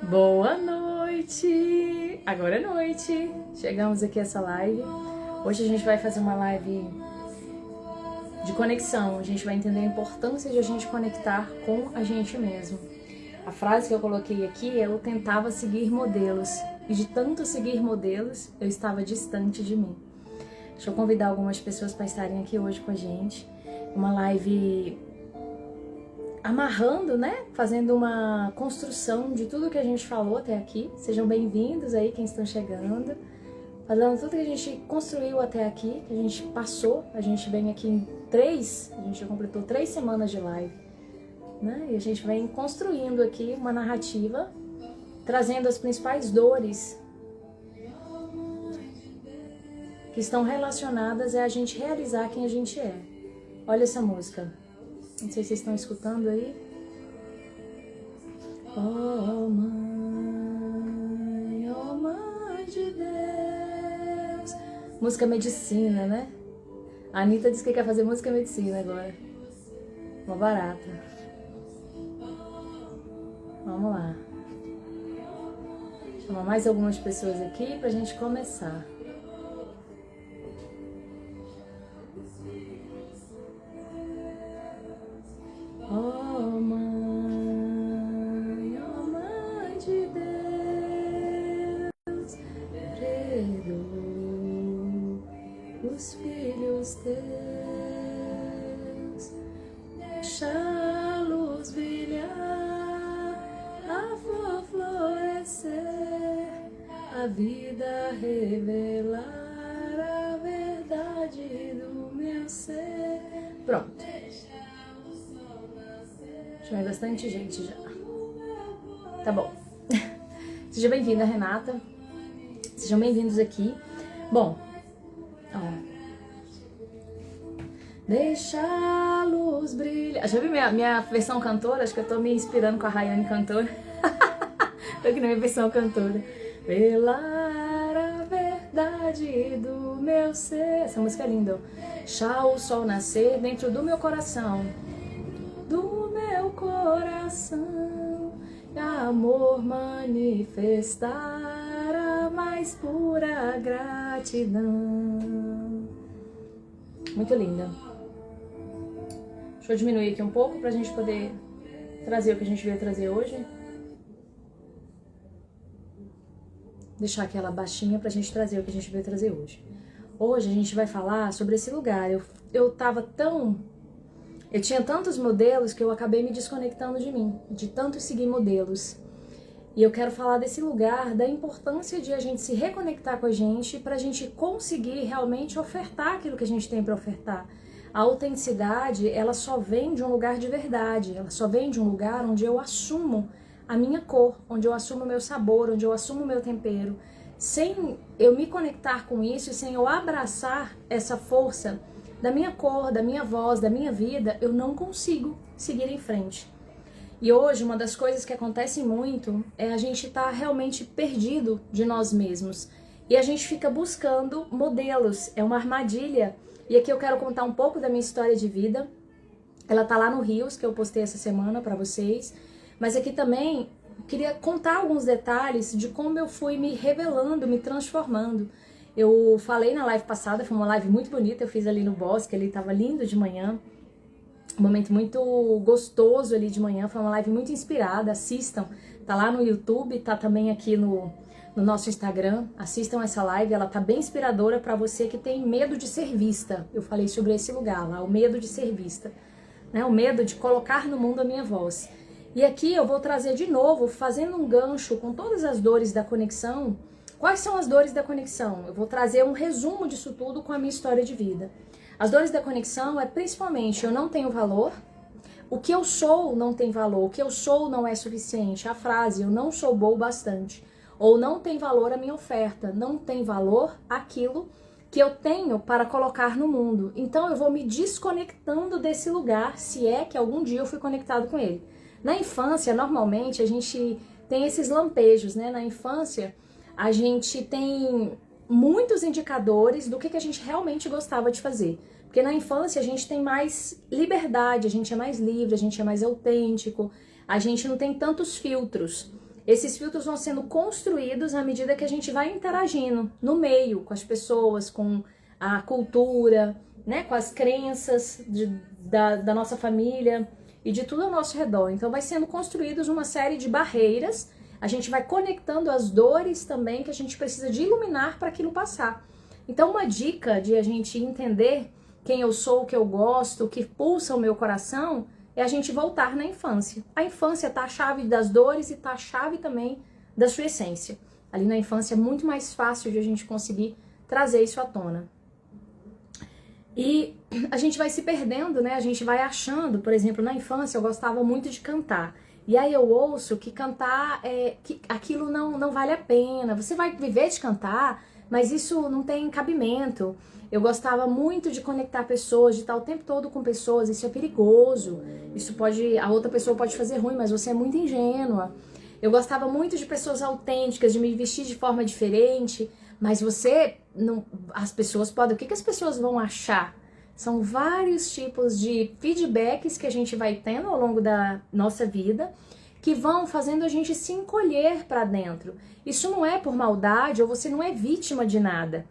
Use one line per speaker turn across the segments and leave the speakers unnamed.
Boa noite! Agora é noite. Chegamos aqui a essa live. Hoje a gente vai fazer uma live de conexão. A gente vai entender a importância de a gente conectar com a gente mesmo. A frase que eu coloquei aqui é: eu tentava seguir modelos e de tanto seguir modelos eu estava distante de mim. Deixa eu convidar algumas pessoas para estarem aqui hoje com a gente. Uma live amarrando, né? Fazendo uma construção de tudo que a gente falou até aqui. Sejam bem-vindos aí quem estão chegando. Falando tudo que a gente construiu até aqui, que a gente passou. A gente vem aqui em a gente já completou 3 semanas de live, né? E a gente vem construindo aqui uma narrativa, trazendo as principais dores que estão relacionadas a gente realizar quem a gente é. Olha essa música. Não sei se vocês estão escutando aí. Oh mãe de Deus. Música medicina, né? A Anitta disse que quer fazer música medicina agora. Uma barata. Vamos lá. Chamar mais algumas pessoas aqui pra gente começar. Oh mãe de Deus, perdoa os filhos teus, deixa a luz brilhar, a flor florescer, a vida revelar a verdade do meu ser. Pronto. Chamei bastante gente já. Tá bom. Seja bem-vinda, Renata. Sejam bem-vindos aqui. Bom, ó. Deixa a luz brilhar. Já viu minha versão cantora? Acho que eu tô me inspirando com a Rayane cantora. Tô aqui na minha versão cantora. Velar a verdade do meu ser. Essa música é linda. Deixa o sol nascer dentro do meu coração. Do meu coração, amor manifestar a mais pura gratidão. Muito linda. Deixa eu diminuir aqui um pouco pra gente poder trazer o que a gente veio trazer hoje. Deixar aquela baixinha pra gente trazer o que a gente veio trazer hoje. Hoje a gente vai falar sobre esse lugar. Eu tinha tantos modelos que eu acabei me desconectando de mim, de tanto seguir modelos. E eu quero falar desse lugar, da importância de a gente se reconectar com a gente para a gente conseguir realmente ofertar aquilo que a gente tem para ofertar. A autenticidade, ela só vem de um lugar de verdade, ela só vem de um lugar onde eu assumo a minha cor, onde eu assumo o meu sabor, onde eu assumo o meu tempero. Sem eu me conectar com isso e sem eu abraçar essa força da minha cor, da minha voz, da minha vida, eu não consigo seguir em frente. E hoje, uma das coisas que acontece muito é a gente estar realmente perdido de nós mesmos. E a gente fica buscando modelos, é uma armadilha. E aqui eu quero contar um pouco da minha história de vida. Ela tá lá no Reels, que eu postei essa semana para vocês. Mas aqui também queria contar alguns detalhes de como eu fui me revelando, me transformando. Eu falei na live passada, foi uma live muito bonita, eu fiz ali no bosque, ele tava lindo de manhã, um momento muito gostoso ali de manhã, foi uma live muito inspirada, assistam, tá lá no YouTube, tá também aqui no nosso Instagram, assistam essa live, ela tá bem inspiradora para você que tem medo de ser vista. Eu falei sobre esse lugar lá, o medo de ser vista, né? O medo de colocar no mundo a minha voz. E aqui eu vou trazer de novo, fazendo um gancho com todas as dores da conexão. Quais são as dores da conexão? Eu vou trazer um resumo disso tudo com a minha história de vida. As dores da conexão é principalmente eu não tenho valor, o que eu sou não tem valor, o que eu sou não é suficiente. A frase eu não sou bom o bastante, ou não tem valor a minha oferta, não tem valor aquilo que eu tenho para colocar no mundo. Então eu vou me desconectando desse lugar, se é que algum dia eu fui conectado com ele. Na infância, normalmente, a gente tem esses lampejos, né? Na infância, a gente tem muitos indicadores do que a gente realmente gostava de fazer. Porque na infância a gente tem mais liberdade, a gente é mais livre, a gente é mais autêntico, a gente não tem tantos filtros. Esses filtros vão sendo construídos à medida que a gente vai interagindo no meio, com as pessoas, com a cultura, né, com as crenças da nossa família e de tudo ao nosso redor. Então vai sendo construídos uma série de barreiras, a gente vai conectando as dores também que a gente precisa de iluminar para aquilo passar. Então uma dica de a gente entender quem eu sou, o que eu gosto, o que pulsa o meu coração, é a gente voltar na infância. A infância tá a chave das dores e tá a chave também da sua essência. Ali na infância é muito mais fácil de a gente conseguir trazer isso à tona. E a gente vai se perdendo, né? A gente vai achando, por exemplo, na infância eu gostava muito de cantar. E aí eu ouço que cantar, que aquilo não vale a pena. Você vai viver de cantar, mas isso não tem cabimento. Eu gostava muito de conectar pessoas, de estar o tempo todo com pessoas, isso é perigoso. Isso pode, a outra pessoa pode fazer ruim, mas você é muito ingênua. Eu gostava muito de pessoas autênticas, de me vestir de forma diferente, mas você não, as pessoas podem, o que as pessoas vão achar? São vários tipos de feedbacks que a gente vai tendo ao longo da nossa vida, que vão fazendo a gente se encolher para dentro. Isso não é por maldade, ou você não é vítima de nada.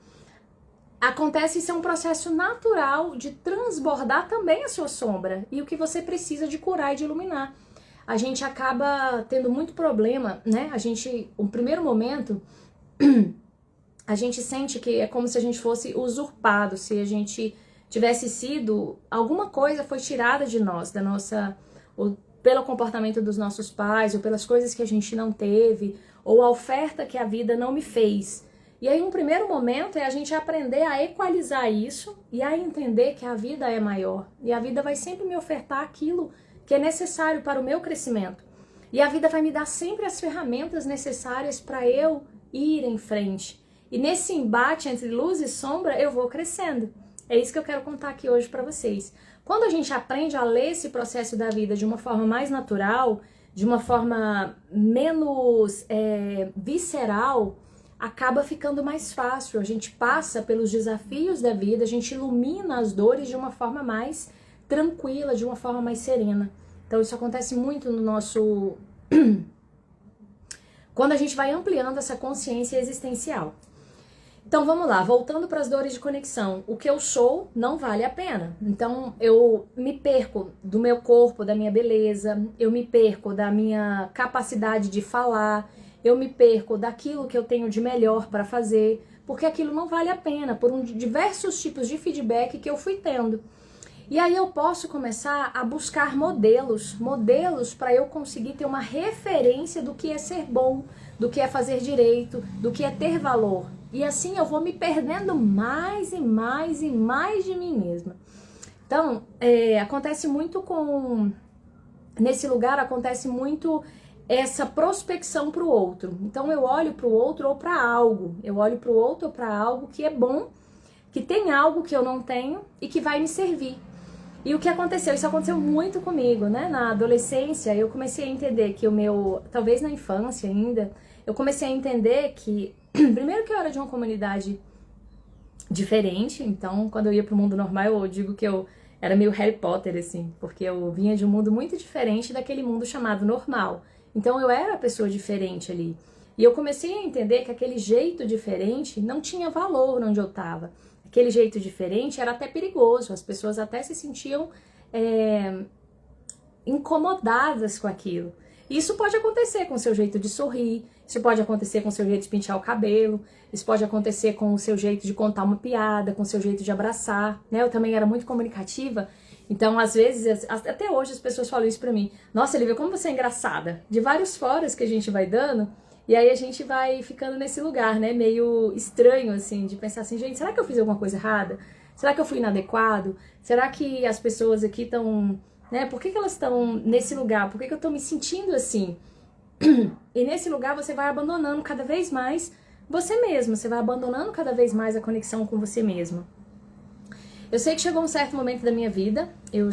Acontece, isso é um processo natural de transbordar também a sua sombra e o que você precisa de curar e de iluminar. A gente acaba tendo muito problema, né? O primeiro momento, a gente sente que é como se a gente fosse usurpado, se a gente tivesse sido, alguma coisa foi tirada de nós, ou pelo comportamento dos nossos pais, ou pelas coisas que a gente não teve, ou a oferta que a vida não me fez. E aí um primeiro momento é a gente aprender a equalizar isso e a entender que a vida é maior. E a vida vai sempre me ofertar aquilo que é necessário para o meu crescimento. E a vida vai me dar sempre as ferramentas necessárias para eu ir em frente. E nesse embate entre luz e sombra eu vou crescendo. É isso que eu quero contar aqui hoje para vocês. Quando a gente aprende a ler esse processo da vida de uma forma mais natural, de uma forma menos visceral, acaba ficando mais fácil, a gente passa pelos desafios da vida, a gente ilumina as dores de uma forma mais tranquila, de uma forma mais serena. Então isso acontece muito no nosso... quando a gente vai ampliando essa consciência existencial. Então vamos lá, voltando para as dores de conexão. O que eu sou não vale a pena. Então eu me perco do meu corpo, da minha beleza, eu me perco da minha capacidade de falar, eu me perco daquilo que eu tenho de melhor para fazer, porque aquilo não vale a pena, por diversos tipos de feedback que eu fui tendo. E aí eu posso começar a buscar modelos para eu conseguir ter uma referência do que é ser bom, do que é fazer direito, do que é ter valor. E assim eu vou me perdendo mais e mais e mais de mim mesma. Então, acontece muito nesse lugar acontece muito essa prospecção para o outro. Então eu olho para o outro ou para algo. Eu olho para o outro ou para algo que é bom, que tem algo que eu não tenho e que vai me servir. E o que aconteceu? Isso aconteceu muito comigo, né? Na adolescência eu comecei a entender que talvez na infância ainda, eu comecei a entender que, primeiro que eu era de uma comunidade diferente, então quando eu ia pro mundo normal eu digo que eu era meio Harry Potter, assim, porque eu vinha de um mundo muito diferente daquele mundo chamado normal. Então eu era a pessoa diferente ali. E eu comecei a entender que aquele jeito diferente não tinha valor onde eu estava. Aquele jeito diferente era até perigoso, as pessoas até se sentiam incomodadas com aquilo. Isso pode acontecer com o seu jeito de sorrir, isso pode acontecer com o seu jeito de pentear o cabelo, isso pode acontecer com o seu jeito de contar uma piada, com o seu jeito de abraçar, né? Eu também era muito comunicativa, então às vezes, até hoje as pessoas falam isso pra mim. Nossa, Lívia, como você é engraçada. De vários foras que a gente vai dando, e aí a gente vai ficando nesse lugar, né? Meio estranho, assim, de pensar assim, gente, será que eu fiz alguma coisa errada? Será que eu fui inadequado? Será que as pessoas aqui estão... né? Por que elas estão nesse lugar? Por que eu tô me sentindo assim? E nesse lugar você vai abandonando cada vez mais você mesmo, você vai abandonando cada vez mais a conexão com você mesmo. Eu sei que chegou um certo momento da minha vida, eu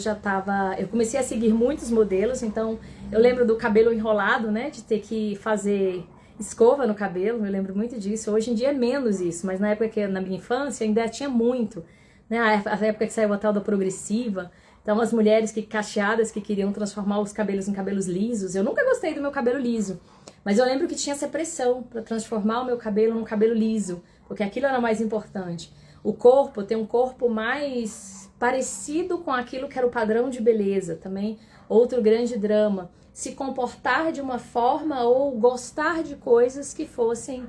comecei a seguir muitos modelos, então eu lembro do cabelo enrolado, né? De ter que fazer escova no cabelo, eu lembro muito disso. Hoje em dia é menos isso, mas na época na minha infância ainda tinha muito, né? A época que saiu a tal da progressiva. Então as mulheres cacheadas que queriam transformar os cabelos em cabelos lisos. Eu nunca gostei do meu cabelo liso, Mas eu lembro que tinha essa pressão para transformar o meu cabelo num cabelo liso, porque aquilo era mais importante. O corpo, ter um corpo mais parecido com aquilo que era o padrão de beleza, também outro grande drama. Se comportar de uma forma ou gostar de coisas que fossem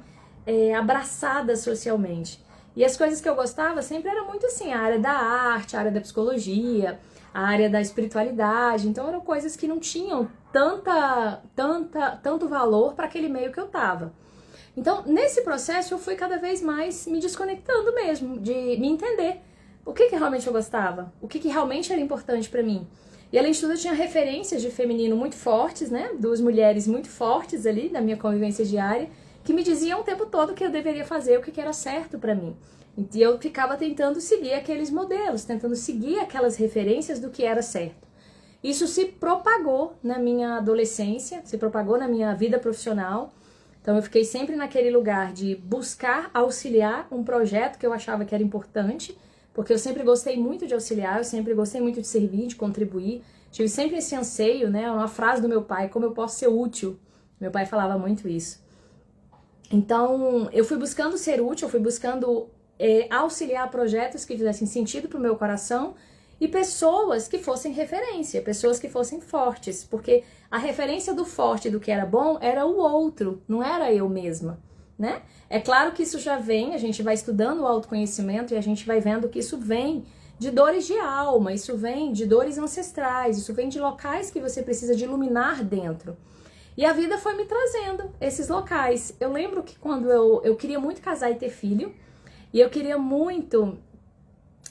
abraçadas socialmente. E as coisas que eu gostava sempre era muito assim, a área da arte, a área da psicologia, a área da espiritualidade. Então eram coisas que não tinham tanto valor para aquele meio que eu tava. Então, nesse processo, eu fui cada vez mais me desconectando mesmo, de me entender o que realmente eu gostava, o que realmente era importante para mim. E além de tudo, eu tinha referências de feminino muito fortes, né? Duas mulheres muito fortes ali na minha convivência diária, que me diziam o tempo todo que eu deveria fazer, o que era certo para mim. E eu ficava tentando seguir aqueles modelos, tentando seguir aquelas referências do que era certo. Isso se propagou na minha adolescência, se propagou na minha vida profissional. Então eu fiquei sempre naquele lugar de buscar auxiliar um projeto que eu achava que era importante, porque eu sempre gostei muito de auxiliar, eu sempre gostei muito de servir, de contribuir. Tive sempre esse anseio, né? Uma frase do meu pai, como eu posso ser útil. Meu pai falava muito isso. Então eu fui buscando ser útil, eu fui buscando auxiliar projetos que fizessem sentido para o meu coração e pessoas que fossem referência, pessoas que fossem fortes, porque a referência do forte, do que era bom, era o outro, não era eu mesma, né? É claro que isso já vem, a gente vai estudando o autoconhecimento e a gente vai vendo que isso vem de dores de alma, isso vem de dores ancestrais, isso vem de locais que você precisa de iluminar dentro. E a vida foi me trazendo esses locais. Eu lembro que quando eu queria muito casar e ter filho, e eu queria muito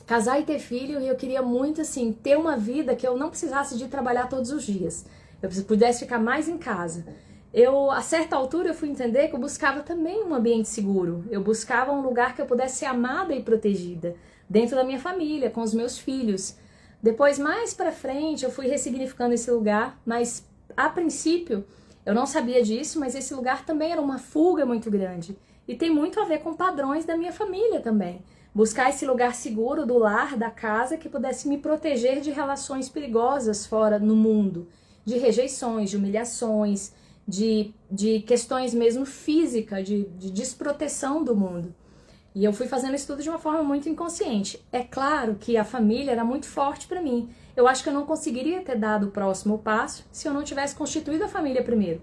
casar e ter filho, e eu queria muito, assim, ter uma vida que eu não precisasse de trabalhar todos os dias. Eu pudesse ficar mais em casa. A certa altura, eu fui entender que eu buscava também um ambiente seguro. Eu buscava um lugar que eu pudesse ser amada e protegida, dentro da minha família, com os meus filhos. Depois, mais pra frente, eu fui ressignificando esse lugar, mas, a princípio, eu não sabia disso, mas esse lugar também era uma fuga muito grande. E tem muito a ver com padrões da minha família também. Buscar esse lugar seguro do lar, da casa, que pudesse me proteger de relações perigosas fora no mundo. De rejeições, de humilhações, de questões mesmo físicas, de desproteção do mundo. E eu fui fazendo isso tudo de uma forma muito inconsciente. É claro que a família era muito forte para mim. Eu acho que eu não conseguiria ter dado o próximo passo se eu não tivesse constituído a família primeiro.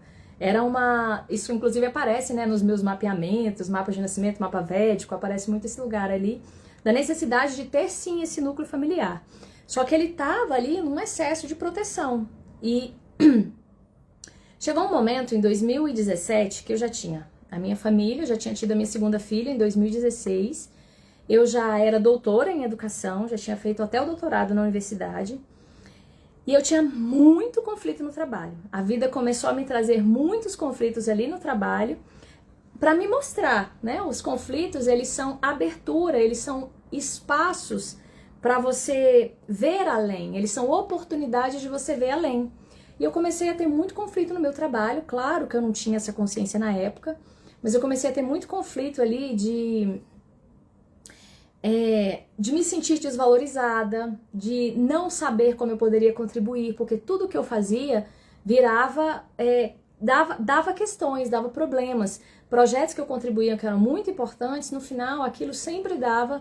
Isso inclusive aparece, né, nos meus mapeamentos, mapa de nascimento, mapa védico, aparece muito esse lugar ali, da necessidade de ter sim esse núcleo familiar. Só que ele estava ali num excesso de proteção. E chegou um momento, em 2017, que eu já tinha a minha família, eu já tinha tido a minha segunda filha em 2016, eu já era doutora em educação, já tinha feito até o doutorado na universidade, e eu tinha muito conflito no trabalho. A vida começou a me trazer muitos conflitos ali no trabalho, para me mostrar, né? Os conflitos, eles são abertura, eles são espaços para você ver além, eles são oportunidades de você ver além. E eu comecei a ter muito conflito no meu trabalho, claro que eu não tinha essa consciência na época, mas eu comecei a ter muito conflito ali de me sentir desvalorizada, de não saber como eu poderia contribuir, porque tudo que eu fazia dava questões, dava problemas. Projetos que eu contribuía que eram muito importantes, no final aquilo sempre dava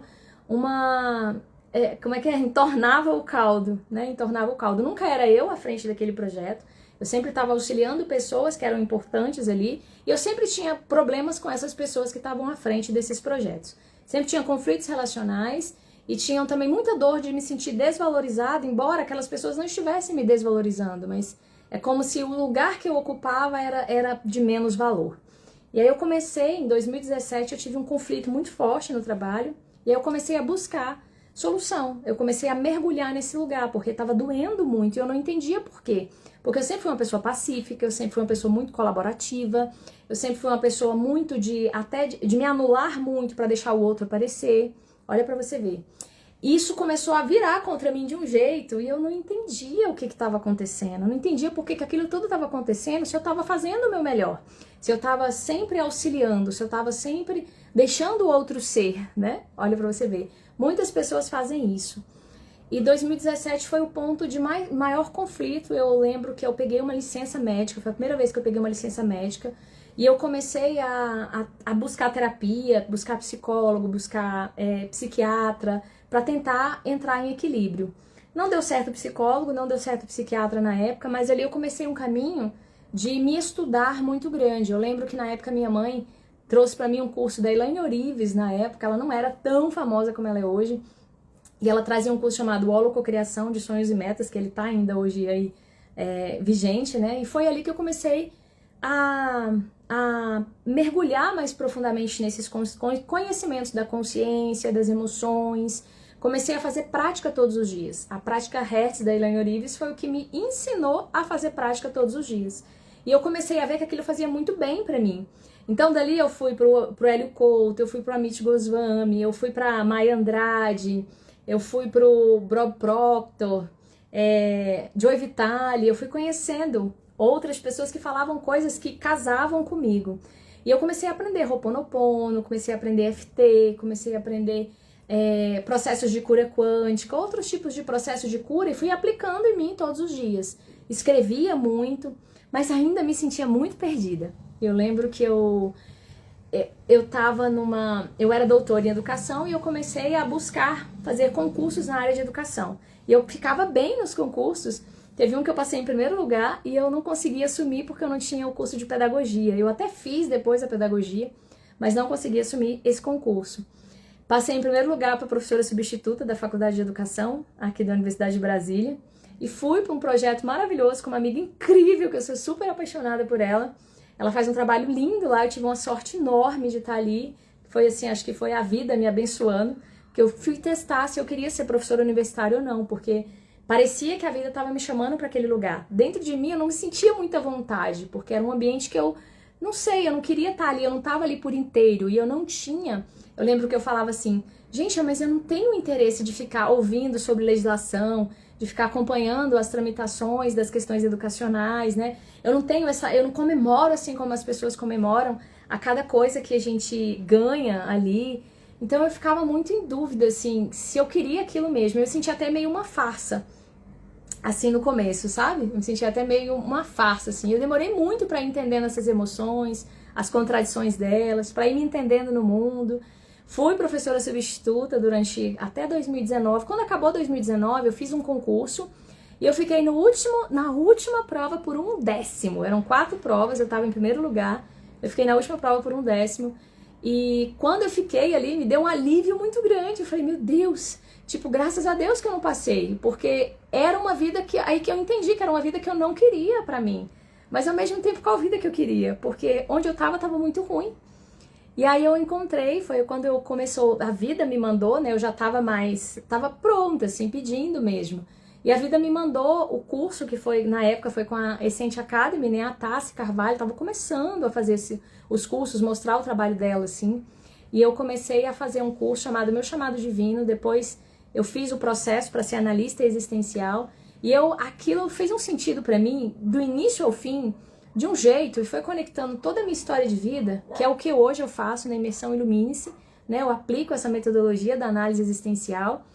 entornava o caldo, né? Entornava o caldo. Nunca era eu à frente daquele projeto. Eu sempre estava auxiliando pessoas que eram importantes ali, e eu sempre tinha problemas com essas pessoas que estavam à frente desses projetos. Sempre tinha conflitos relacionais e tinham também muita dor de me sentir desvalorizada, embora aquelas pessoas não estivessem me desvalorizando, mas é como se o lugar que eu ocupava era de menos valor. E aí eu comecei, em 2017, eu tive um conflito muito forte no trabalho, e aí eu comecei a buscar solução. Eu comecei a mergulhar nesse lugar, porque estava doendo muito e eu não entendia por quê. Porque eu sempre fui uma pessoa pacífica, eu sempre fui uma pessoa muito colaborativa, eu sempre fui uma pessoa muito de me anular muito para deixar o outro aparecer. Olha para você ver. Isso começou a virar contra mim de um jeito e eu não entendia o que estava acontecendo. Eu não entendia por que aquilo tudo estava acontecendo, se eu estava fazendo o meu melhor, se eu estava sempre auxiliando, se eu estava sempre deixando o outro ser, né? Olha para você ver. Muitas pessoas fazem isso. E 2017 foi o ponto de maior conflito. Eu lembro que eu peguei uma licença médica, foi a primeira vez que eu peguei uma licença médica, e eu comecei a buscar terapia, buscar psicólogo, buscar psiquiatra, para tentar entrar em equilíbrio. Não deu certo o psicólogo, não deu certo o psiquiatra na época, mas ali eu comecei um caminho de me estudar muito grande. Eu lembro que na época minha mãe trouxe para mim um curso da Elaine Orives, na época, ela não era tão famosa como ela é hoje, e ela trazia um curso chamado Holococriação de Sonhos e Metas, que ele tá ainda hoje aí vigente, né? E foi ali que eu comecei a mergulhar mais profundamente nesses conhecimentos da consciência, das emoções. Comecei a fazer prática todos os dias. A prática Hertz da Elaine Orives foi o que me ensinou a fazer prática todos os dias. E eu comecei a ver que aquilo fazia muito bem pra mim. Então dali eu fui pro Hélio Couto, eu fui pro Amit Goswami, eu fui pra Maya Andrade, eu fui pro Bob Proctor, Joy Vitale, eu fui conhecendo outras pessoas que falavam coisas que casavam comigo. E eu comecei a aprender Ho'oponopono, comecei a aprender EFT, comecei a aprender processos de cura quântica, outros tipos de processos de cura, e fui aplicando em mim todos os dias. Escrevia muito, mas ainda me sentia muito perdida. Eu lembro que eu era doutora em educação e eu comecei a buscar fazer concursos na área de educação. E eu ficava bem nos concursos. Teve um que eu passei em primeiro lugar e eu não conseguia assumir porque eu não tinha o curso de pedagogia. Eu até fiz depois a pedagogia, mas não consegui assumir esse concurso. Passei em primeiro lugar para professora substituta da Faculdade de Educação, aqui da Universidade de Brasília. E fui para um projeto maravilhoso com uma amiga incrível, que eu sou super apaixonada por ela. Ela faz um trabalho lindo lá, eu tive uma sorte enorme de estar ali. Foi assim, acho que foi a vida me abençoando, que eu fui testar se eu queria ser professora universitária ou não, porque parecia que a vida estava me chamando para aquele lugar. Dentro de mim eu não me sentia muita vontade, porque era um ambiente que eu não sei, eu não queria estar ali, eu não estava ali por inteiro, e eu não tinha. Eu lembro que eu falava assim, gente, mas eu não tenho interesse de ficar ouvindo sobre legislação, de ficar acompanhando as tramitações das questões educacionais, né? Eu não comemoro assim como as pessoas comemoram a cada coisa que a gente ganha ali. Então eu ficava muito em dúvida, assim, se eu queria aquilo mesmo. Eu sentia até meio uma farsa, assim, no começo, sabe? Eu me sentia até meio uma farsa, assim. Eu demorei muito para ir entendendo essas emoções, as contradições delas, para ir me entendendo no mundo. Fui professora substituta durante até 2019. Quando acabou 2019, eu fiz um concurso e eu fiquei na última prova por 1/10. Eram 4 provas, eu estava em primeiro lugar. Eu fiquei na última prova por 1/10. E quando eu fiquei ali, me deu um alívio muito grande. Eu falei, meu Deus, tipo, graças a Deus que eu não passei. Porque era uma vida que eu entendi que era uma vida que eu não queria pra mim. Mas ao mesmo tempo, qual vida que eu queria? Porque onde eu tava muito ruim. E aí eu encontrei, foi quando a vida me mandou, né? Eu já tava pronta, assim, pedindo mesmo. E a vida me mandou o curso que foi, na época, foi com a Essence Academy, né? A Tassi Carvalho, tava começando a fazer os cursos, mostrar o trabalho dela, assim. E eu comecei a fazer um curso chamado Meu Chamado Divino, depois eu fiz o processo para ser analista existencial. E aquilo fez um sentido para mim, do início ao fim, de um jeito, e foi conectando toda a minha história de vida, que é o que hoje eu faço na Imersão Ilumine-se, né? Eu aplico essa metodologia da análise existencial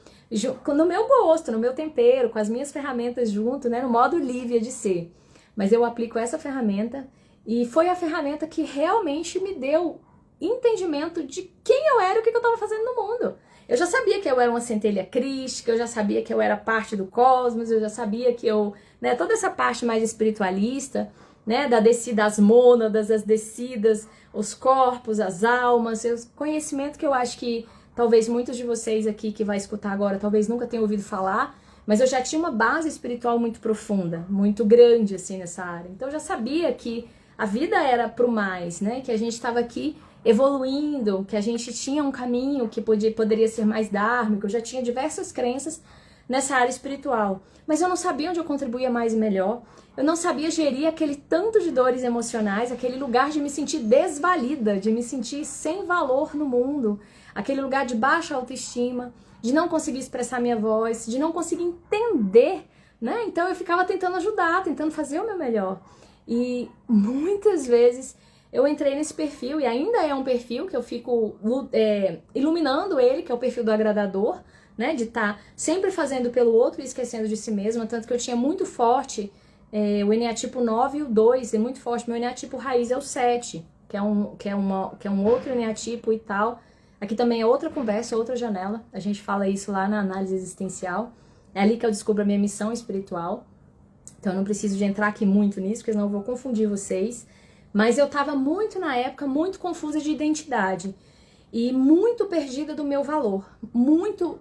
no meu gosto, no meu tempero, com as minhas ferramentas junto, né? No modo Lívia de ser. Mas eu aplico essa ferramenta e foi a ferramenta que realmente me deu entendimento de quem eu era e o que eu estava fazendo no mundo. Eu já sabia que eu era uma centelha crística, eu já sabia que eu era parte do cosmos, eu já sabia que né, toda essa parte mais espiritualista, né, das mônadas, das descidas, os corpos, as almas, conhecimento que eu acho que talvez muitos de vocês aqui que vai escutar agora talvez nunca tenham ouvido falar, mas eu já tinha uma base espiritual muito profunda, muito grande assim nessa área. Então eu já sabia que a vida era pro mais, né, que a gente estava aqui evoluindo, que a gente tinha um caminho que poderia ser mais dármico. Eu já tinha diversas crenças nessa área espiritual, mas eu não sabia onde eu contribuía mais e melhor. Eu não sabia gerir aquele tanto de dores emocionais, aquele lugar de me sentir desvalida, de me sentir sem valor no mundo, aquele lugar de baixa autoestima, de não conseguir expressar minha voz, de não conseguir entender, né? Então eu ficava tentando ajudar, tentando fazer o meu melhor. E muitas vezes eu entrei nesse perfil, e ainda é um perfil que eu fico iluminando ele, que é o perfil do agradador, né? De estar sempre fazendo pelo outro e esquecendo de si mesma. Tanto que eu tinha muito forte o eneatipo 9 e o 2, é muito forte. Meu eneatipo raiz é o 7, que é um outro eneatipo e tal. Aqui também é outra conversa, outra janela. A gente fala isso lá na análise existencial. É ali que eu descubro a minha missão espiritual. Então eu não preciso de entrar aqui muito nisso, porque senão eu vou confundir vocês. Mas eu tava muito, na época, muito confusa de identidade. E muito perdida do meu valor. Muito...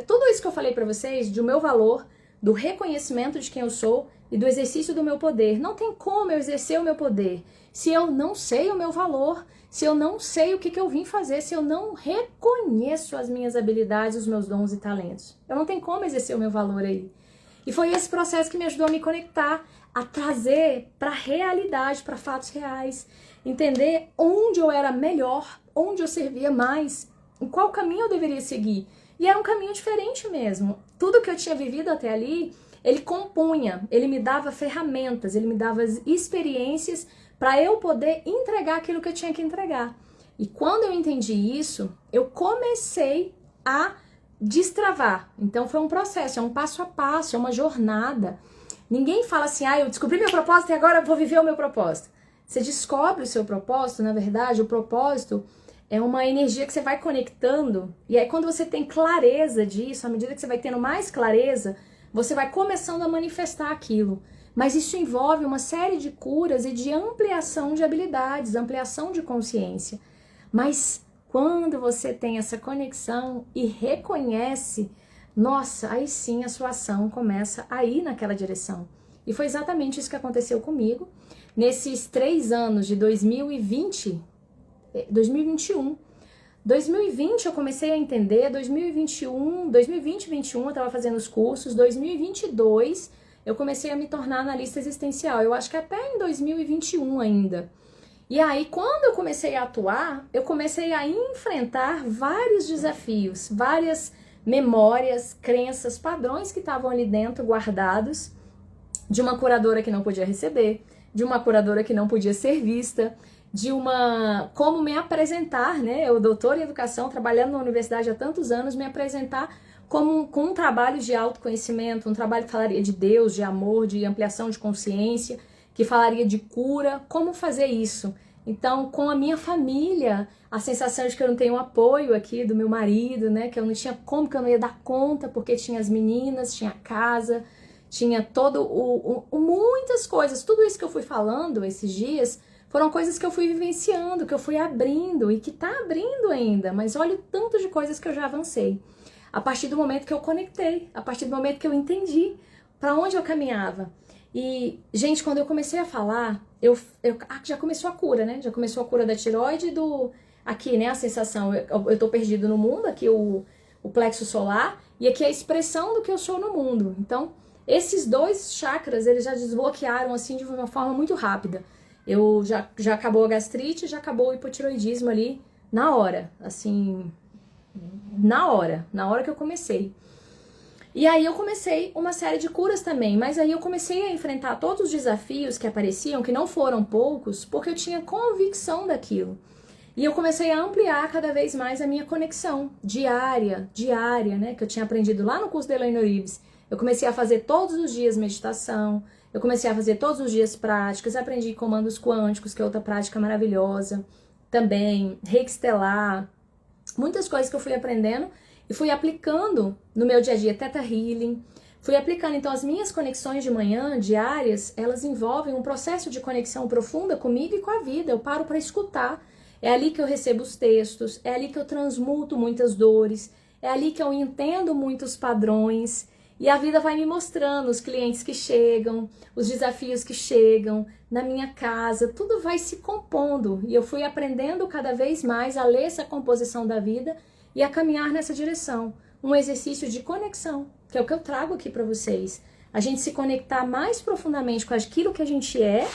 Tudo isso que eu falei pra vocês, do meu valor, do reconhecimento de quem eu sou e do exercício do meu poder. Não tem como eu exercer o meu poder se eu não sei o meu valor, se eu não sei o que eu vim fazer, se eu não reconheço as minhas habilidades, os meus dons e talentos. Eu não tenho como exercer o meu valor aí. E foi esse processo que me ajudou a me conectar, a trazer para a realidade, para fatos reais, entender onde eu era melhor, onde eu servia mais, em qual caminho eu deveria seguir. E era um caminho diferente mesmo. Tudo que eu tinha vivido até ali, ele compunha, ele me dava ferramentas, ele me dava experiências para eu poder entregar aquilo que eu tinha que entregar. E quando eu entendi isso, eu comecei a destravar. Então foi um processo, é um passo a passo, é uma jornada. Ninguém fala assim, eu descobri meu propósito e agora eu vou viver o meu propósito. Você descobre o seu propósito, na verdade, o propósito é uma energia que você vai conectando, e aí quando você tem clareza disso, à medida que você vai tendo mais clareza, você vai começando a manifestar aquilo. Mas isso envolve uma série de curas e de ampliação de habilidades, ampliação de consciência. Mas quando você tem essa conexão e reconhece, nossa, aí sim a sua ação começa a ir naquela direção. E foi exatamente isso que aconteceu comigo. Nesses 3 anos de 2021, 2020 eu comecei a entender, 2020 e 2021 eu estava fazendo os cursos, 2022 eu comecei a me tornar analista existencial, eu acho que até em 2021 ainda. E aí, quando eu comecei a atuar, eu comecei a enfrentar vários desafios, várias memórias, crenças, padrões que estavam ali dentro guardados, de uma curadora que não podia receber, de uma curadora que não podia ser vista, de como me apresentar, né? Eu, doutora em educação, trabalhando na universidade há tantos anos, me apresentar com um trabalho de autoconhecimento, um trabalho que falaria de Deus, de amor, de ampliação de consciência, que falaria de cura, como fazer isso. Então, com a minha família, a sensação de que eu não tenho apoio aqui do meu marido, né? Que eu não tinha como, que eu não ia dar conta, porque tinha as meninas, tinha a casa, tinha muitas coisas. Tudo isso que eu fui falando esses dias foram coisas que eu fui vivenciando, que eu fui abrindo e que tá abrindo ainda. Mas olha o tanto de coisas que eu já avancei. A partir do momento que eu conectei, a partir do momento que eu entendi para onde eu caminhava. E, gente, quando eu comecei a falar, já começou a cura, né? Já começou a cura da tireoide, aqui, né? A sensação, eu tô perdido no mundo, aqui o plexo solar, e aqui a expressão do que eu sou no mundo. Então, esses 2 chakras, eles já desbloquearam, assim, de uma forma muito rápida. Já acabou a gastrite, já acabou o hipotiroidismo ali, na hora, assim, na hora que eu comecei. E aí eu comecei uma série de curas também, mas aí eu comecei a enfrentar todos os desafios que apareciam, que não foram poucos, porque eu tinha convicção daquilo. E eu comecei a ampliar cada vez mais a minha conexão diária, né, que eu tinha aprendido lá no curso da Elaine Orives. Eu comecei a fazer todos os dias meditação, eu comecei a fazer todos os dias práticas, aprendi comandos quânticos, que é outra prática maravilhosa, também reiki estelar, muitas coisas que eu fui aprendendo e fui aplicando no meu dia a dia, Theta Healing, fui aplicando. Então as minhas conexões de manhã, diárias, elas envolvem um processo de conexão profunda comigo e com a vida. Eu paro para escutar, é ali que eu recebo os textos, é ali que eu transmuto muitas dores, é ali que eu entendo muitos padrões. E a vida vai me mostrando os clientes que chegam, os desafios que chegam, na minha casa, tudo vai se compondo. E eu fui aprendendo cada vez mais a ler essa composição da vida e a caminhar nessa direção. Um exercício de conexão, que é o que eu trago aqui para vocês. A gente se conectar mais profundamente com aquilo que a gente é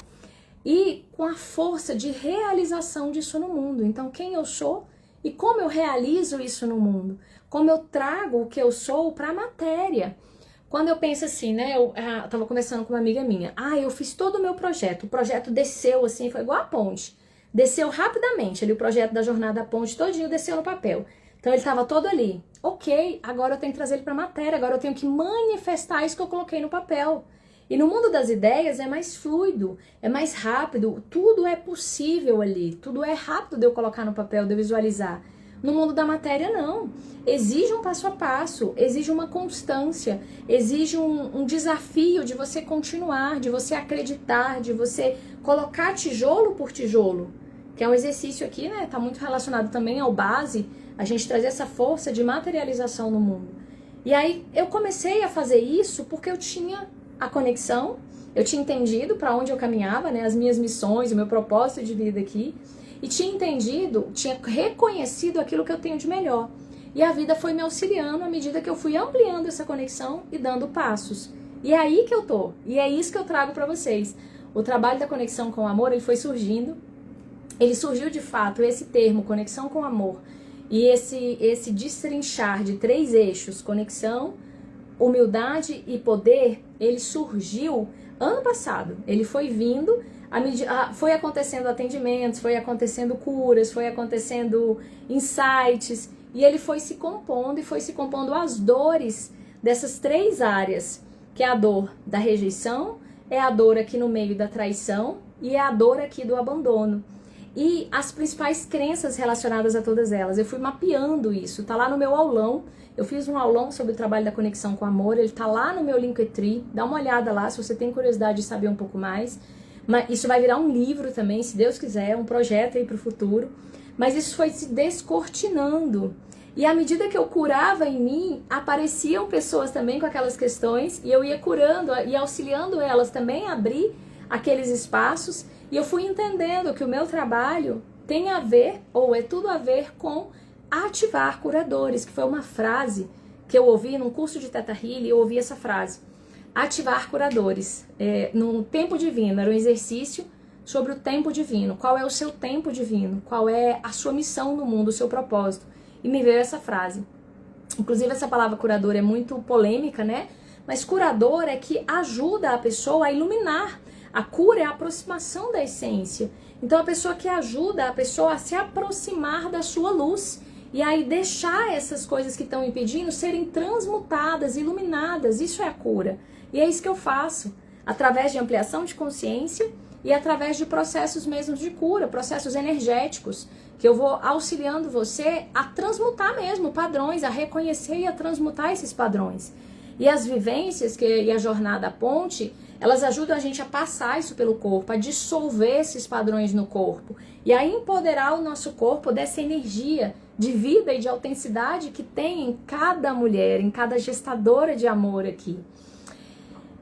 e com a força de realização disso no mundo. Então, quem eu sou e como eu realizo isso no mundo. Como eu trago o que eu sou para a matéria. Quando eu penso assim, né, eu tava conversando com uma amiga minha, eu fiz todo o meu projeto, o projeto desceu assim, foi igual a ponte, desceu rapidamente, ali o projeto da jornada da ponte todinho desceu no papel. Então ele estava todo ali. Ok, agora eu tenho que trazer ele para a matéria, agora eu tenho que manifestar isso que eu coloquei no papel. E no mundo das ideias é mais fluido, é mais rápido, tudo é possível ali, tudo é rápido de eu colocar no papel, de eu visualizar. No mundo da matéria, não. Exige um passo a passo, exige uma constância, exige um desafio de você continuar, de você acreditar, de você colocar tijolo por tijolo. Que é um exercício aqui, né? Tá muito relacionado também ao base, a gente trazer essa força de materialização no mundo. E aí eu comecei a fazer isso porque eu tinha a conexão, eu tinha entendido para onde eu caminhava, né? As minhas missões, o meu propósito de vida aqui. E tinha entendido, tinha reconhecido aquilo que eu tenho de melhor. E a vida foi me auxiliando à medida que eu fui ampliando essa conexão e dando passos. E é aí que eu tô. E é isso que eu trago para vocês. O trabalho da conexão com o amor, ele foi surgindo. Ele surgiu de fato, esse termo, conexão com o amor. E esse destrinchar de 3 eixos, conexão, humildade e poder, ele surgiu ano passado. Ele foi vindo, foi acontecendo atendimentos, foi acontecendo curas, foi acontecendo insights, e ele foi se compondo e foi se compondo as dores dessas 3 áreas, que é a dor da rejeição, é a dor aqui no meio da traição e é a dor aqui do abandono. E as principais crenças relacionadas a todas elas. Eu fui mapeando isso, tá lá no meu aulão. Eu fiz um aulão sobre o trabalho da conexão com o amor, ele tá lá no meu Linktree, dá uma olhada lá se você tem curiosidade de saber um pouco mais. Mas isso vai virar um livro também, se Deus quiser, um projeto aí pro futuro. Mas isso foi se descortinando. E à medida que eu curava em mim, apareciam pessoas também com aquelas questões, e eu ia curando e auxiliando elas também a abrir aqueles espaços, e eu fui entendendo que o meu trabalho tem a ver, ou é tudo a ver com ativar curadores, que foi uma frase que eu ouvi num curso de Theta Healing, eu ouvi essa frase. Ativar curadores. No tempo divino, era um exercício sobre o tempo divino. Qual é o seu tempo divino? Qual é a sua missão no mundo, o seu propósito? E me veio essa frase. Inclusive, essa palavra curador é muito polêmica, né? Mas curador é que ajuda a pessoa a iluminar. A cura é a aproximação da essência. Então, a pessoa que ajuda a pessoa a se aproximar da sua luz. E aí deixar essas coisas que estão impedindo serem transmutadas, iluminadas. Isso é a cura. E é isso que eu faço. Através de ampliação de consciência e através de processos mesmo de cura, processos energéticos, que eu vou auxiliando você a transmutar mesmo padrões, a reconhecer e a transmutar esses padrões. E as vivências e a jornada à ponte, elas ajudam a gente a passar isso pelo corpo, a dissolver esses padrões no corpo e a empoderar o nosso corpo dessa energia de vida e de autenticidade que tem em cada mulher, em cada gestadora de amor aqui.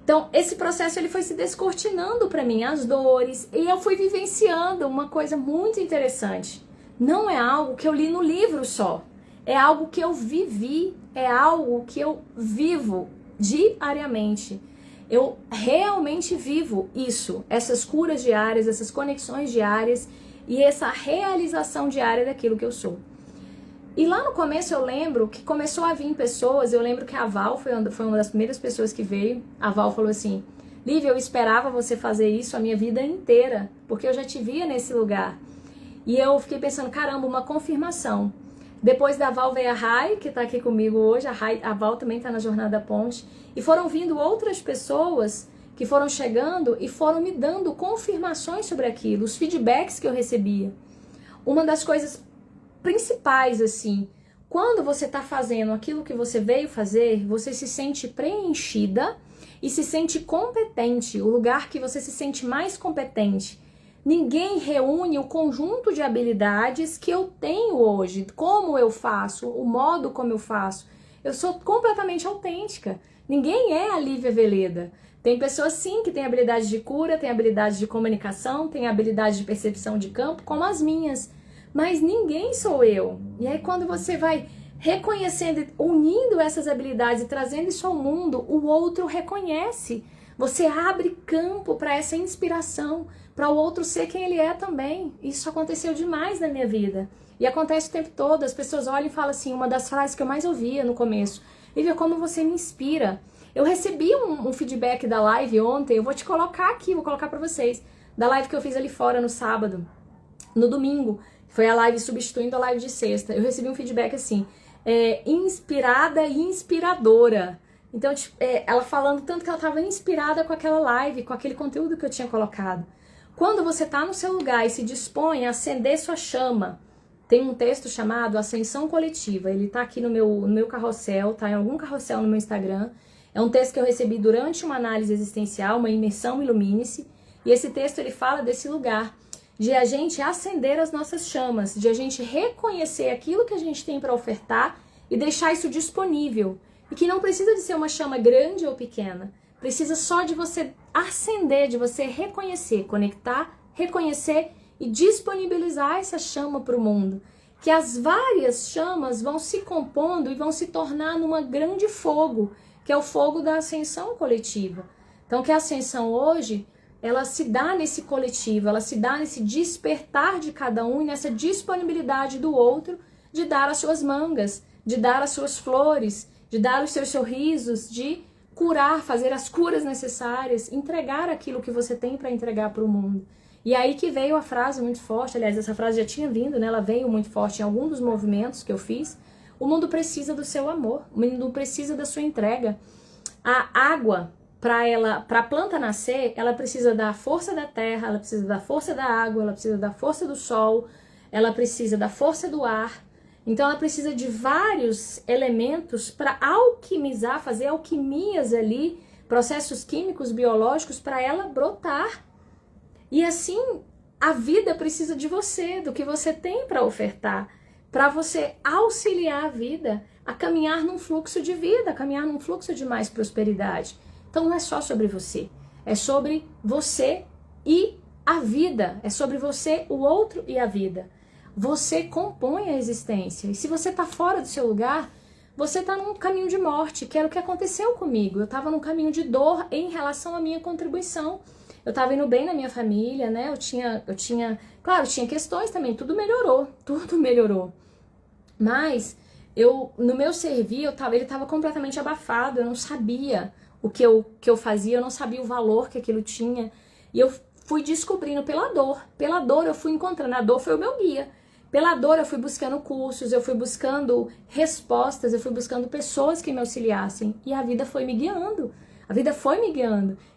Então, esse processo ele foi se descortinando para mim, as dores, e eu fui vivenciando uma coisa muito interessante. Não é algo que eu li no livro só, é algo que eu vivi, é algo que eu vivo diariamente. Eu realmente vivo isso, essas curas diárias, essas conexões diárias e essa realização diária daquilo que eu sou. E lá no começo eu lembro que começou a vir pessoas, eu lembro que a Val foi uma das primeiras pessoas que veio. A Val falou assim: Lívia, eu esperava você fazer isso a minha vida inteira, porque eu já te via nesse lugar. E eu fiquei pensando, caramba, uma confirmação. Depois da Val veio a Rai, que tá aqui comigo hoje, a Val também tá na Jornada Ponte, e foram vindo outras pessoas que foram chegando e foram me dando confirmações sobre aquilo, os feedbacks que eu recebia. Uma das coisas principais, assim, quando você tá fazendo aquilo que você veio fazer, você se sente preenchida e se sente competente, o lugar que você se sente mais competente. Ninguém reúne o conjunto de habilidades que eu tenho hoje, como eu faço, o modo como eu faço. Eu sou completamente autêntica. Ninguém é a Lívia Veleda. Tem pessoas sim que têm habilidade de cura, têm habilidade de comunicação, têm habilidade de percepção de campo, como as minhas. Mas ninguém sou eu. E aí quando você vai reconhecendo, unindo essas habilidades e trazendo isso ao mundo, o outro reconhece. Você abre campo para essa inspiração, para o outro ser quem ele é também. Isso aconteceu demais na minha vida. E acontece o tempo todo. As pessoas olham e falam assim, uma das frases que eu mais ouvia no começo: Lívia, como você me inspira. Eu recebi um feedback da live ontem, eu vou te colocar aqui, vou colocar para vocês, da live que eu fiz ali fora no sábado. no domingo, foi a live substituindo a live de sexta, eu recebi um feedback assim, inspirada e inspiradora. Então, ela falando tanto que ela estava inspirada com aquela live, com aquele conteúdo que eu tinha colocado. Quando você está no seu lugar e se dispõe a acender sua chama, tem um texto chamado Ascensão Coletiva, ele está aqui no meu carrossel, tá em algum carrossel no meu Instagram. É um texto que eu recebi durante uma análise existencial, uma imersão Ilumine-se, e esse texto ele fala desse lugar, de a gente acender as nossas chamas, de a gente reconhecer aquilo que a gente tem para ofertar e deixar isso disponível. E que não precisa de ser uma chama grande ou pequena, precisa só de você acender, de você reconhecer, conectar, reconhecer e disponibilizar essa chama para o mundo. Que as várias chamas vão se compondo e vão se tornar numa grande fogo, que é o fogo da ascensão coletiva. Então, que a ascensão hoje, ela se dá nesse coletivo, ela se dá nesse despertar de cada um e nessa disponibilidade do outro de dar as suas mangas, de dar as suas flores, de dar os seus sorrisos, de curar, fazer as curas necessárias, entregar aquilo que você tem para entregar para o mundo. E aí que veio a frase muito forte, aliás, essa frase já tinha vindo, né? Ela veio muito forte em algum dos movimentos que eu fiz. O mundo precisa do seu amor, o mundo precisa da sua entrega. A água, para a planta nascer, ela precisa da força da terra, ela precisa da força da água, ela precisa da força do sol, ela precisa da força do ar. Então ela precisa de vários elementos para alquimizar, fazer alquimias ali, processos químicos, biológicos, para ela brotar. E assim, a vida precisa de você, do que você tem para ofertar, para você auxiliar a vida a caminhar num fluxo de vida, a caminhar num fluxo de mais prosperidade. Então não é só sobre você, é sobre você e a vida, é sobre você, o outro e a vida. Você compõe a existência. E se você está fora do seu lugar, você está num caminho de morte, que era o que aconteceu comigo. Eu estava num caminho de dor em relação à minha contribuição. Eu estava indo bem na minha família, né? Eu tinha, claro, tinha questões também, tudo melhorou. Mas no meu servir, ele estava completamente abafado, eu não sabia o que eu fazia, eu não sabia o valor que aquilo tinha. E eu fui descobrindo pela dor eu fui encontrando, a dor foi o meu guia. Pela dor eu fui buscando cursos, eu fui buscando respostas, eu fui buscando pessoas que me auxiliassem. E a vida foi me guiando.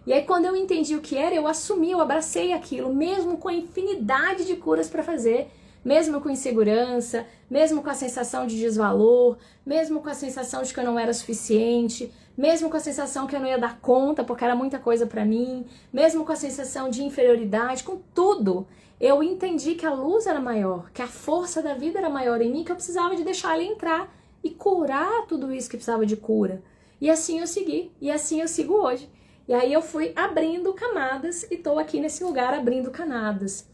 E aí quando eu entendi o que era, eu assumi, eu abracei aquilo, mesmo com a infinidade de curas para fazer, mesmo com insegurança, mesmo com a sensação de desvalor, mesmo com a sensação de que eu não era suficiente, mesmo com a sensação que eu não ia dar conta porque era muita coisa para mim, mesmo com a sensação de inferioridade, com tudo. Eu entendi que a luz era maior, que a força da vida era maior em mim, que eu precisava de deixar ela entrar e curar tudo isso que precisava de cura. E assim eu segui, e assim eu sigo hoje. E aí eu fui abrindo camadas e estou aqui nesse lugar abrindo camadas.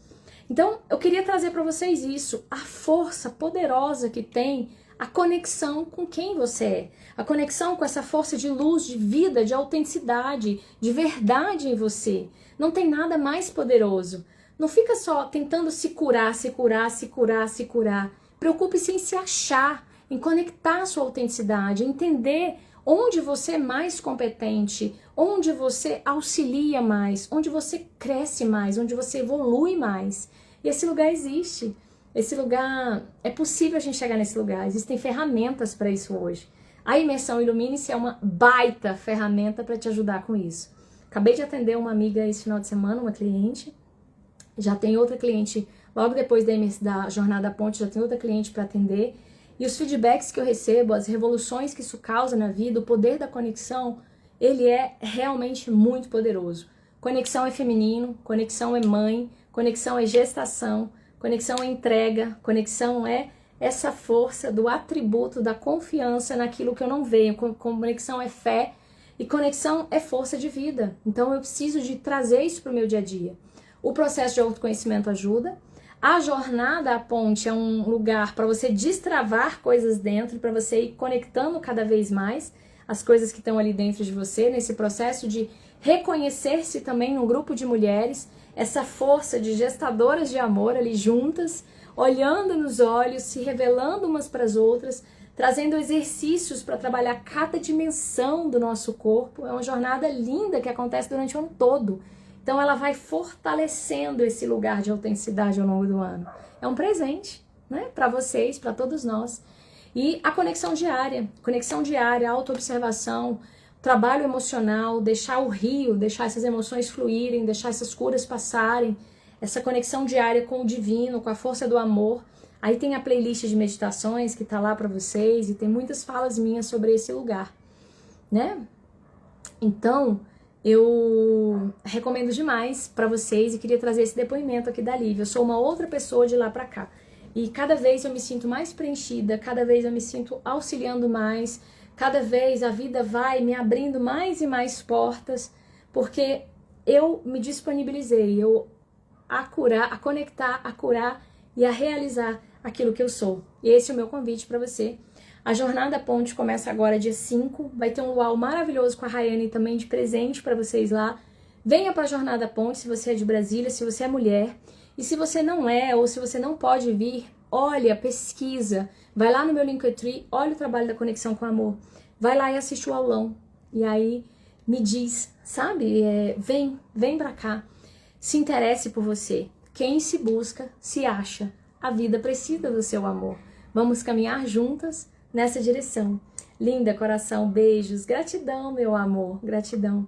Então eu queria trazer para vocês isso, a força poderosa que tem a conexão com quem você é, a conexão com essa força de luz, de vida, de autenticidade, de verdade em você. Não tem nada mais poderoso. Não fica só tentando se curar. Preocupe-se em se achar, em conectar a sua autenticidade, entender onde você é mais competente, onde você auxilia mais, onde você cresce mais, onde você evolui mais. E esse lugar existe. Esse lugar, é possível a gente chegar nesse lugar. Existem ferramentas para isso hoje. A imersão Ilumine-se é uma baita ferramenta para te ajudar com isso. Acabei de atender uma amiga esse final de semana, uma cliente. Já tem outra cliente, logo depois da Jornada Ponte, já tem outra cliente para atender. E os feedbacks que eu recebo, as revoluções que isso causa na vida, o poder da conexão, ele é realmente muito poderoso. Conexão é feminino, conexão é mãe, conexão é gestação, conexão é entrega, conexão é essa força do atributo da confiança naquilo que eu não vejo. Conexão é fé e conexão é força de vida. Então eu preciso de trazer isso para o meu dia a dia. O processo de autoconhecimento ajuda. A jornada, a ponte, é um lugar para você destravar coisas dentro, para você ir conectando cada vez mais as coisas que estão ali dentro de você, nesse processo de reconhecer-se também num grupo de mulheres, essa força de gestadoras de amor ali juntas, olhando nos olhos, se revelando umas para as outras, trazendo exercícios para trabalhar cada dimensão do nosso corpo. É uma jornada linda que acontece durante o ano todo. Então ela vai fortalecendo esse lugar de autenticidade ao longo do ano. É um presente, né, para vocês, para todos nós. E a conexão diária, autoobservação, trabalho emocional, deixar o rio, deixar essas emoções fluírem, deixar essas curas passarem, essa conexão diária com o divino, com a força do amor. Aí tem a playlist de meditações que tá lá para vocês e tem muitas falas minhas sobre esse lugar, né? Então, eu recomendo demais para vocês e queria trazer esse depoimento aqui da Lívia. Eu sou uma outra pessoa de lá para cá. E cada vez eu me sinto mais preenchida, cada vez eu me sinto auxiliando mais, cada vez a vida vai me abrindo mais e mais portas, porque eu me disponibilizei a curar, a conectar, a curar e a realizar aquilo que eu sou. E esse é o meu convite para você. A Jornada Ponte começa agora dia 5, vai ter um luau maravilhoso com a Rayane também de presente para vocês lá. Venha para a Jornada Ponte se você é de Brasília, se você é mulher. E se você não é, ou se você não pode vir, olha, pesquisa, vai lá no meu Linktree, olha o trabalho da Conexão com Amor, vai lá e assiste o aulão. E aí me diz, sabe, vem pra cá, se interesse por você. Quem se busca, se acha. A vida precisa do seu amor. Vamos caminhar juntas nessa direção. Linda, coração, beijos, gratidão, meu amor, gratidão.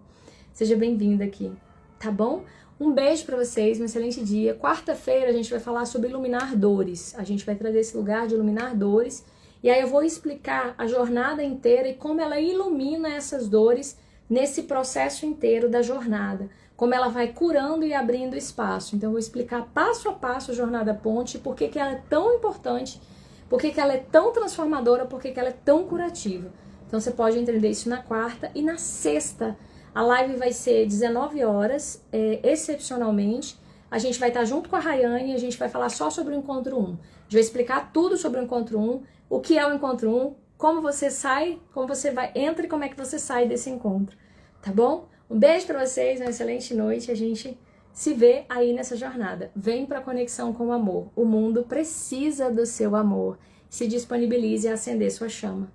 Seja bem-vinda aqui, tá bom? Um beijo pra vocês, um excelente dia. Quarta-feira a gente vai falar sobre iluminar dores. A gente vai trazer esse lugar de iluminar dores. E aí eu vou explicar a jornada inteira e como ela ilumina essas dores nesse processo inteiro da jornada. Como ela vai curando e abrindo espaço. Então eu vou explicar passo a passo a Jornada Ponte, por que ela é tão importante, por que ela é tão transformadora, por que ela é tão curativa. Então você pode entender isso na quarta e na sexta. A live vai ser 19 horas, excepcionalmente. A gente vai estar junto com a Rayane e a gente vai falar só sobre o Encontro 1. A gente vai explicar tudo sobre o Encontro 1, o que é o Encontro 1, como você sai, como você entra e como é que você sai desse encontro. Tá bom? Um beijo pra vocês, uma excelente noite. A gente se vê aí nessa jornada. Vem pra conexão com o amor. O mundo precisa do seu amor. Se disponibilize a acender sua chama.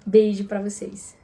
Beijo pra vocês.